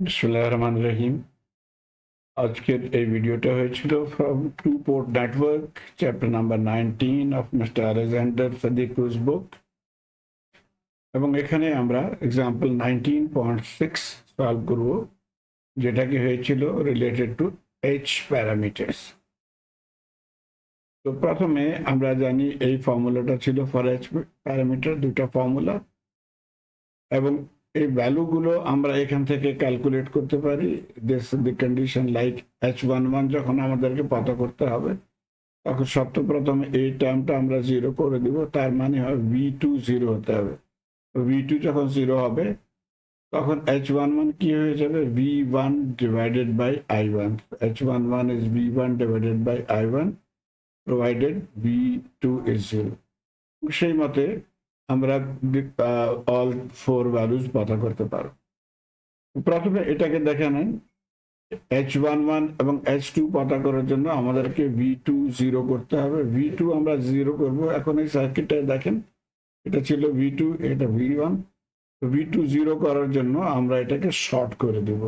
বিসমিল্লাহির রহমানির রহিম। আজকের এই ভিডিওটা হয়েছিল from two port network chapter number 19 of mister Alexander Sadiku's book, এবং এখানে আমরা এক্সাম্পল 19.6 সলভ করব, যেটা কি হয়েছিল রিলেটেড টু এইচ প্যারামিটার্স। তো প্রথমে আমরা জানি এই ফর্মুলাটা ছিল ফর এইচ প্যারামিটার, দুটো ফর্মুলা, এবং এই ভ্যালুগুলো আমরা এখান থেকে ক্যালকুলেট করতে পারি। This the condition like h11 যখন আমাদেরকে পতা করতে হবে, তখন সর্বপ্রথম এই টার্মটা আমরা জিরো করে দিব, তার মানে হয় v2 জিরো হতে হবে। v2 যখন জিরো হবে তখন h11 কি হয়ে যাবে, v1 divided by i1। h11 is v1 divided by i1 provided v2 is 0। সেই মতে আমরা অল ফোর ভ্যালুজ পতা করতে পারো। প্রথমে এটাকে দেখে নেন, h11 এবং h2 পতা করার জন্য আমাদেরকে v2 জিরো করতে হবে। v2 আমরা জিরো করব। এখন এই সার্কিটটা দেখেন, এটা ছিল v2, এটা v1। v2 জিরো করার জন্য আমরা এটাকে শর্ট করে দেব।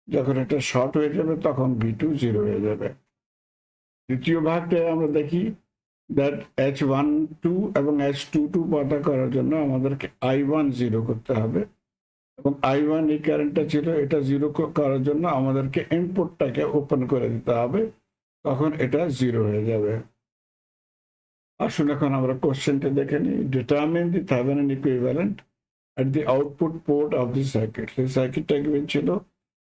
যখন এটা শর্ট হয়ে যাবে তখন v2 জিরো হয়ে যাবে। দ্বিতীয় ভাগটা আমরা দেখি, দ্যাট h12 এবং h22 পতা করার জন্য আমাদেরকে i1 জিরো করতে হবে, এবং i1 এই কারেন্টটা ছিল, এটা জিরো করার জন্য আমাদেরকে ইনপুটটাকে ওপেন করে দিতে হবে, তখন এটা জিরো হয়ে যাবে। আসুন এখন আমরা কোশ্চেনটা দেখে নিই। Determine the Thevenin equivalent at the output port of the circuit. এই সার্কিটটা কি ছিল,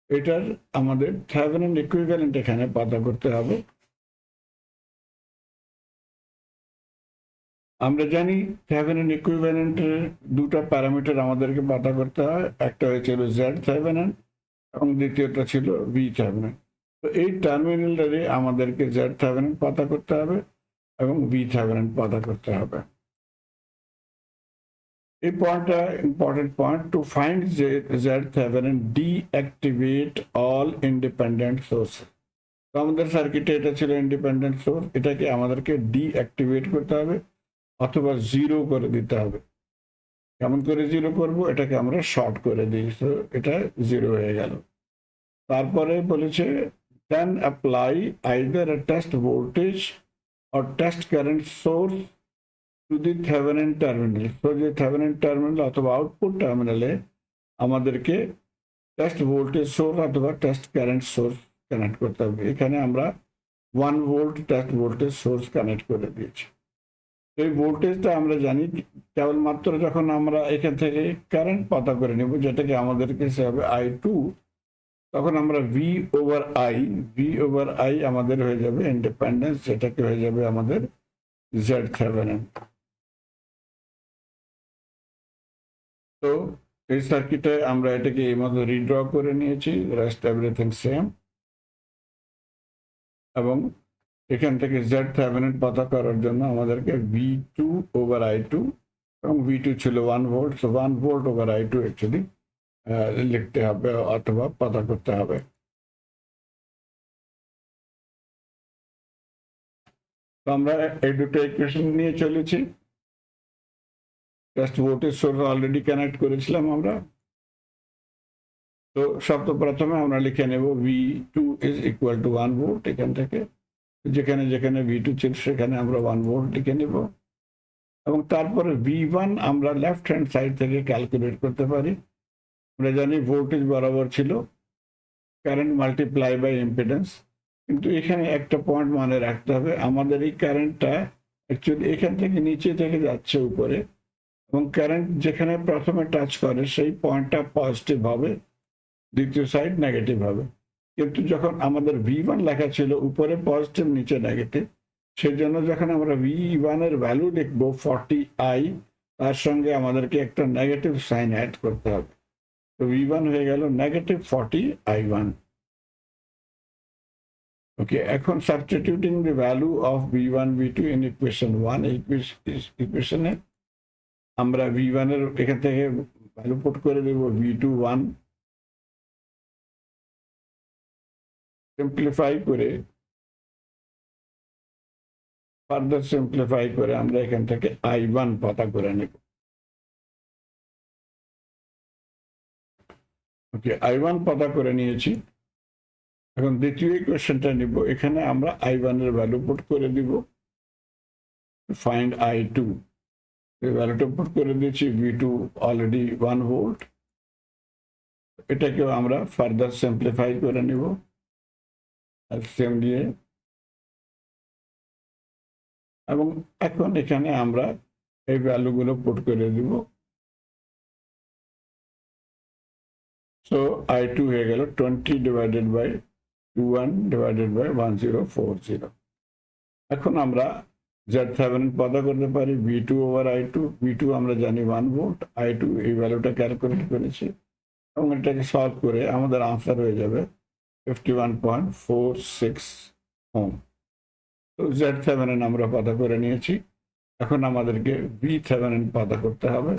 এটার আমাদের থেভেনিন ইকুইভ্যালেন্ট এখানে পতা করতে হবে। আমরা জানি থেভেনিন ইকুইভ্যালেন্টের দুটো প্যারামিটার আমাদেরকে পতা করতে হয়, একটা হয়েছিল জেড থেভেনিন এবং দ্বিতীয়টা ছিল ভি থেভেনিন। তো এই টার্মিনালটারে আমাদেরকে জেড থেভেনিন পতা করতে হবে এবং ভি থেভেনিন পতা করতে হবে। এই পয়েন্টটা important point. To find Z Thevenin deactivate all independent source. তো আমাদের সার্কিটে এটা ছিল ইন্ডিপেন্ডেন্ট সোর্স, এটাকে আমাদেরকে ডিঅ্যাক্টিভেট করতে হবে অথবা জিরো করে দিতে হবে। কেমন করে জিরো করব, এটাকে আমরা শর্ট করে দিই, তো এটা জিরো হয়ে গেল। তারপরে বলেছে then apply either a test voltage or test current source to the Thevenin terminal। তো যে Thevenin terminal অথবা আউটপুট টার্মিনালে আমাদেরকে টেস্ট ভোল্টেজ সোর্স অথবা টেস্ট কারেন্ট সোর্স কানেক্ট করতে হবে। এখানে আমরা 1 volt test voltage source connect করে দিয়েছি। এই ভোল্টেজটা আমরা জানি কেবলমাত্র যখন আমরা এখান থেকে কারেন্ট পতা করে নেব, যেটাকে আমাদেরকে হবে i2, তখন আমরা ভি ওভার আই আমাদের হয়ে যাবে ইন্ডিপেন্ডেন্স, যেটাকে হয়ে যাবে আমাদের জেড থেভেনিন। তো এই সার্কিটে আমরা এটাকে এই মতো রিড্র করে নিয়েছি, রেস্ট এভরিথিং সেম। এবং এখান থেকে জেড থেভেনিন পতা করার জন্য আমাদেরকে ভি2 ওভার i2, এবং ভি2 ছিল 1 volt, so 1 volt over i2 actually লিখতে হবে অথবা পতা করতে হবে। তো আমরা এই দুটো ইকুয়েশন নিয়ে চলেছি। Test voltage source already connect করেছিলাম আমরা। তো সর্বপ্রথমে আমরা লিখে নেব v2 is equal to 1 volt. এখান থেকে যেখানে যেখানে v2 ছিল সেখানে আমরা 1 ভোল্ট লিখে নেব, এবং তারপরে v1 আমরা লেফট হ্যান্ড সাইড থেকে ক্যালকুলেট করতে পারি। আমরা জানি ভোল্টেজ বরাবর ছিল কারেন্ট মাল্টিপ্লাই বাই ইম্পিডেন্স, কিন্তু এখানে একটা পয়েন্ট মনে রাখতে হবে, আমাদের এই কারেন্টটা অ্যাকচুয়ালি এখান থেকে নিচে থেকে যাচ্ছে উপরে, এবং কারেন্ট যেখানে প্রথমে টাচ করে সেই পয়েন্টটা পজিটিভ হবে, দ্বিতীয় সাইড নেগেটিভ হবে। কিন্তু যখন আমাদের v1 লেখা ছিল উপরে পজিটিভ নিচে নেগেটিভ, সেই জন্য যখন আমরা v1 এর ভ্যালু লিখবো 40i, তার সঙ্গে আমাদেরকে একটা নেগেটিভ সাইন অ্যাড করতে হবে। তো v1 হয়ে গেল নেগেটিভ 40i1। ওকে, এখন substituting the value of v1 v2 in equation 1, ইকুয়েশনে আমরা v1 এর এখান থেকে ভ্যালু পুট করে দেব v2 1, সিম্পলিফাই করে ফার্দার সিম্পলিফাই করে আমরা এখান থেকে i1 পতা করে নেব। ওকে, I1 পতা করে নিয়েছি। এখন দ্বিতীয় ইকুয়েশনটা নিব। এখানে আমরা I1 এর ভ্যালু পুট করে দিব। ফাইন্ড I2, এই ভ্যালুটা পুট করে দিয়েছি। V2 already 1 volt. এটাকেও আমরা ফার্দার সিম্পলিফাই করে নিব এলসিএম দিয়ে। এবং এখন এখানে আমরা এই ভ্যালুগুলো পুট করে দিব। সো I2 হয়ে গেল 20 ডিভাইডেড বাই 21 ডিভাইডেড বাই 1040। এখন আমরা Z7 পদা করতে পারি V2 ওভার I2। V2 আমরা জানি 1 ভোল্ট, I2 এই ভ্যালুটা ক্যালকুলেট করেছি এবং এটাকে সলভ করে আমাদের আনসার হয়ে যাবে 51.46 ওহম। তো Z7 আমরা পদা করে নিয়েছি। এখন আমাদেরকে V7 পদা করতে হবে।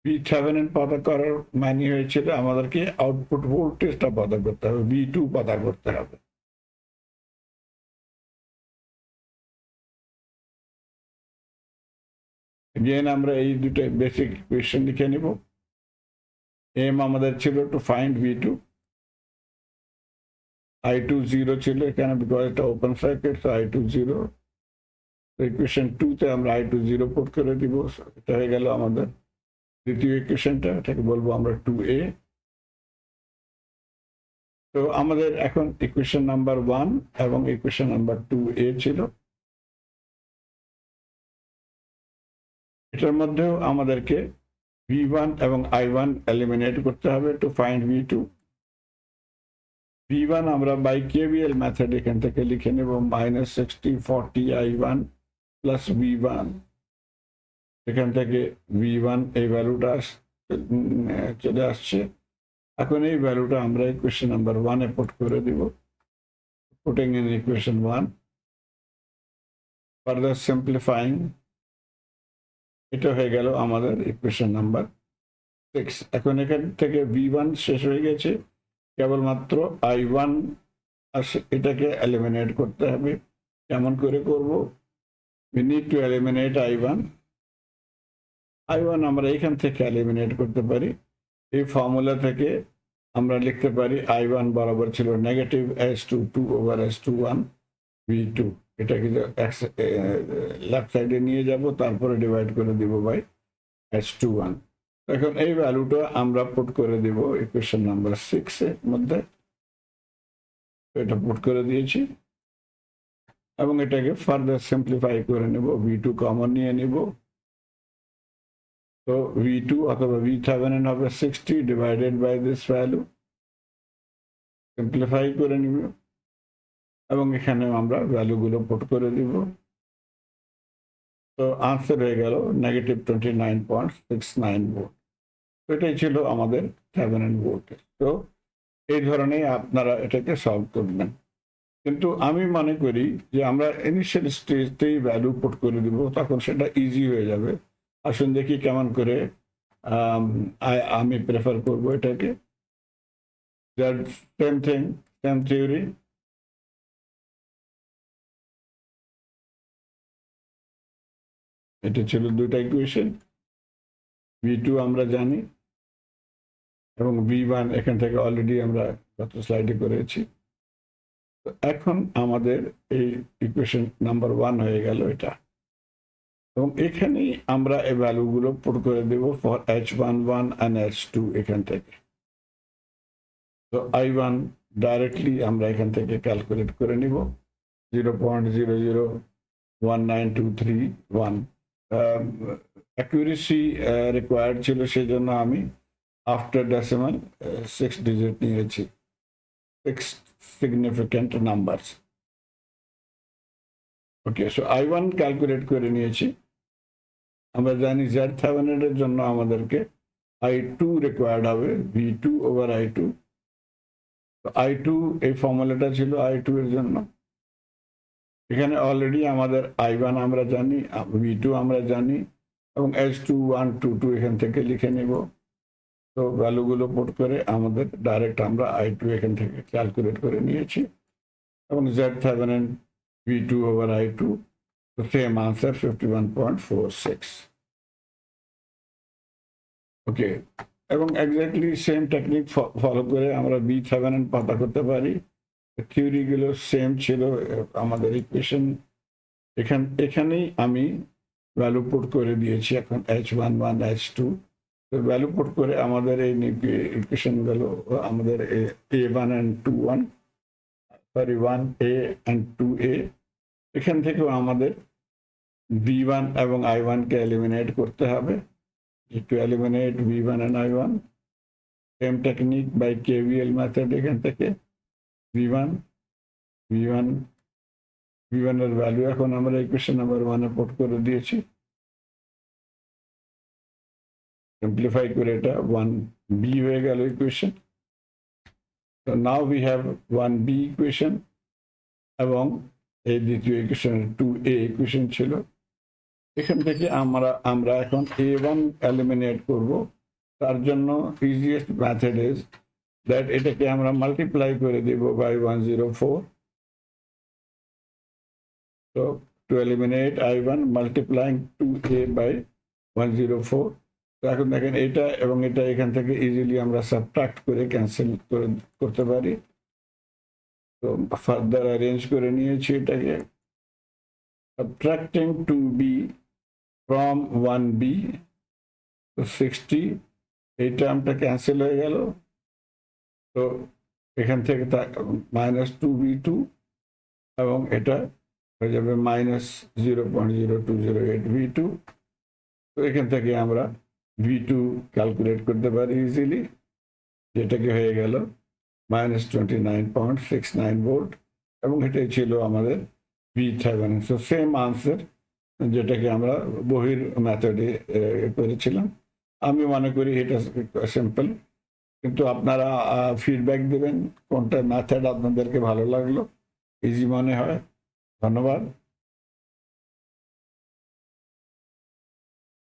V7 পদা করার মানে হয়েছিল আমাদেরকে আউটপুট ভোল্টেজটা পদা করতে হবে, V2 পদা করতে হবে। Again আমরা এই দুটো বেসিক ইকুয়েশন লিখে নিব। এম আমাদের ছিল টু ফাইন্ড V2, I2 0 ছিল এখানে বিকজ এটা open circuit, so I2 0। Equation 2 তে আমরা I2 0 পুট করে দিব। এটা হয়ে গেল আমাদের দ্বিতীয় ইকুয়েশনটা, এটাকে বলবো আমরা 2A। তো আমাদের এখন ইকুয়েশন নাম্বার 1 এবং ইকুয়েশন নাম্বার 2A ছিল। এটার মধ্যেও আমাদেরকে V1 এবং I1 এলিমিনেট করতে হবে টু ফাইন্ড V2। V1 আমরা বাই KVL মেথড এখান থেকে লিখে নেব -60 40 I1 প্লাস V1। এখান থেকে V1 এই ভ্যালুটা চলে আসছে। এখন এই ভ্যালুটা আমরা ইকুয়েশন নাম্বার 1 এ পুট করে দিব। Putting in equation 1, further simplifying, এটা হয়ে গেল আমাদের ইকুয়েশন নাম্বার 6। এখন এখান থেকে V1 শেষ হয়ে গেছে, কেবলমাত্র I1 আসে, এটাকে এলিমিনেট করতে হবে। কেমন করে করব? we need to eliminate I1 আমরা এখান থেকে এলিমিনেট করতে পারি। এই ফর্মুলা থেকে আমরা লিখতে পারি I1 বরাবর ছিল negative S22 over S21 V2। এটাকে লেফট সাইডে নিয়ে যাব, তারপরে ডিভাইড করে দিব বাই S21। এখন এই ভ্যালুটা আমরা পুট করে দিব ইকুয়েশন নাম্বার 6 এর মধ্যে। এটা পুট করে দিয়েছি এবং এটাকে ফার্দার সিম্পলিফাই করে নেব। V2 কমন নিয়ে নিব। তো V2 অথবা V7 হবে 60 divided by this value, simplify করে নিব এবং এখানে আমরা ভ্যালুগুলো পুট করে দিব। তো আনসার হয়ে গেল নেগেটিভ 29.69 ভোল্ট। এটাই ছিল আমাদের থেভেনিন ভোল্টেজ। তো এই ধরনের আপনারা এটাকে সলভ করবেন। কিন্তু আমি মনে করি যে আমরা ইনিশিয়াল স্টেজতেই ভ্যালু পুট করে দিব, তখন সেটা ইজি হয়ে যাবে। আসুন দেখি কেমন করে আমি প্রেফার করব এটাকে। Same thing, same theory. এটা ছিল দুটা ইকুয়েশন। V2 আমরা জানি এবং V1 এখান থেকে অলরেডি আমরা গত স্লাইডে করেছি। তো এখন আমাদের এই ইকুয়েশন নাম্বার 1 হয়ে গেল এটা, এবং এখানেই আমরা এই ভ্যালুগুলো পুট করে দেব ফর H11 and H2 এখান থেকে। তো I1 ডাইরেক্টলি আমরা এখান থেকে ক্যালকুলেট করে নিব 0.0019231। অ্যাকুরেসি রিকোয়ার্ড ছিল, সেই জন্য আমি আফটার ডেসিমাল 6 ডিজিট নিয়েছি, 6 সিগনিফিক্যান্ট নাম্বারস। ওকে, সো I1 ক্যালকুলেট করে নিয়েছি। আমরা জানি Z7 এর জন্য আমাদেরকে I2 রিকোয়ার্ড হবে V2 ওভার I2। I2 এই ফর্মুলাটা ছিল I2 এর জন্য। এখানে অলরেডি আমাদের I1 আমরা জানি, V2 আমরা জানি এবং H21 22 এখান থেকে লিখে নেব। তো ভ্যালুগুলো পুট করে আমাদের ডাইরেক্ট আমরা I2 এখান থেকে ক্যালকুলেট করে নিয়েছি এবং Z7 V2 over I2, the same answer 51.46. Okay, এবং এক্স্যাক্টলি সেম টেকনিক ফলো করে আমরা বি থেভেনিন পাতা করতে পারি। থিওরিগুলো সেম ছিল আমাদের ইকুয়েশন। এখানেই আমি ভ্যালু পুট করে দিয়েছি এখন H11 H2। তো ভ্যালু পুট করে আমাদের এই ইকুয়েশন গুলো আমাদের A1 and 2 sorry 1A and 2A, এখান থেকেও আমাদের V1 এবং I1 কে এলিমিনেট করতে হবে। To eliminate V1 and I1, same technique by KVL method, এখান থেকে V1 এর ভ্যালু এখন আমরা ইকুয়েশন নাম্বার 1 এ পুট করে দিয়েছি। সিম্পলিফাই করে এটা 1B হয়ে গেল equation. So now we have 1B equation এবং এই দ্বিতীয় ইকুয়েশন 2A ইকুয়েশন ছিল। এখান থেকে আমরা এখন A1 এলিমিনেট করব। তার জন্য ইজিয়েস্ট মেথড ইজ দ্যাট এটাকে আমরা মাল্টিপ্লাই করে দেব by 104। So to eliminate I1, multiplying 2A by 104। তো এখন দেখেন এটা এবং এটা এখান থেকে ইজিলি আমরা সাবট্রাক্ট করে ক্যান্সেল করতে পারি। তো ফার্দার অ্যারেঞ্জ করে নিয়েছি এটাকে। সাবট্রাক্টিং 2B from 1B, তো 60, এই টার্মটা ক্যান্সেল হয়ে গেল। তো এখান থেকে -2B2 এবং এটা হয়ে যাবে -0.0208 V2। তো এখান থেকে আমরা V2 ক্যালকুলেট করতে পারি ইজিলি, যেটাকে হয়ে গেল -29.69 ভোল্ট এবং এটাই ছিল আমাদের V Thevenin. So same answer যেটাকে আমরা বহির মেথডে করেছিলাম। আমি মনে করি এটা সিম্পল, কিন্তু আপনারা ফিডব্যাক দেবেন কোনটা মেথড আপনাদেরকে ভালো লাগলো, ইজি মনে হয়। ধন্যবাদ।